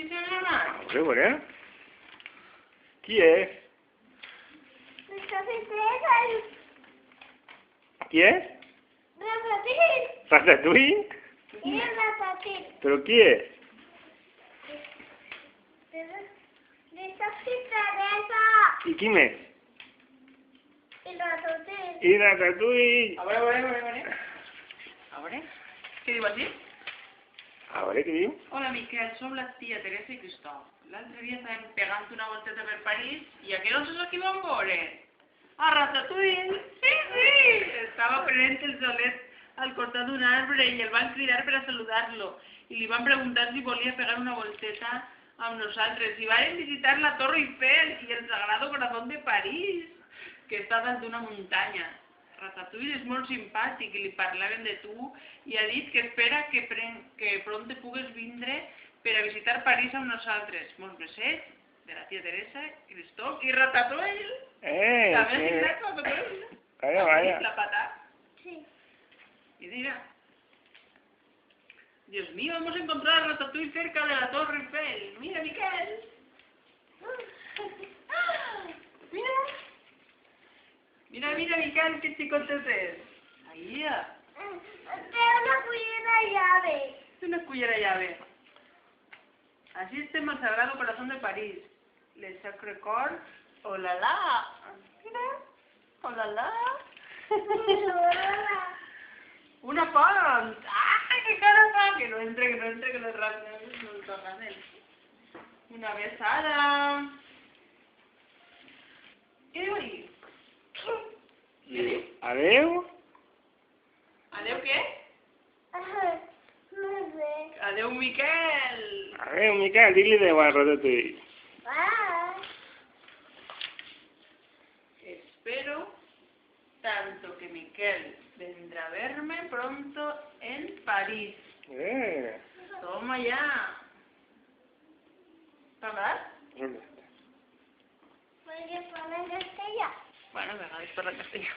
Qui se llama? Veure. Qui és? Qui és? Ratatouille? Però qui és? I qui més? I Ratatouille. A veure. A veure. Què diu així? A veure què diu. Hola, Miquel, som la tia Teresa i Cristóf. L'altre dia estàvem pegant una volteta per París i a què no saps qui vam veure? A Ratatouille! Sí! Estava prenent el solet al costat d'un arbre i el van cridar per a saludar-lo. I li van preguntar si volia pegar una volteta amb nosaltres. I van visitar la Torre Eiffel i el Sagrado Corazón de París, que està dalt d'una muntanya. Ratatouille és molt simpàtic i li parlaven de tu i ha dit que espera que pront pugues vindre per a visitar París amb nosaltres. Molts besets de la tia Teresa, Cristóf i Ratatouille. ¿Sabes inglés, Ratatouille? Vaya. ¿La pata? Sí. Y mira. Dios mío, vamos a encontrar a Ratatouille cerca de la Torre Eiffel. Mira, Miquel. Mira, Miquel, qué chicotes es. Ahí ya. Una cullera llave. Así está el Sagrado Corazón de París. Le Sacré-Cœur. ¡Oh, la la! Mira. ¡Oh, la la! Una font. ¡Ay, qué cara está! Que no entre, que lo tornan él. Una besada. ¿Qué diu ahí? Què diu? Adeu. Adeu què? Adeu, Miquel. Adeu, Miquel, dile adeu a Ratatouille. Espero tanto que Miquel vendrá a verme pronto en París. Toma ya. ¿Verdad? ¿Dónde? Bueno, venga, es para la Castilla.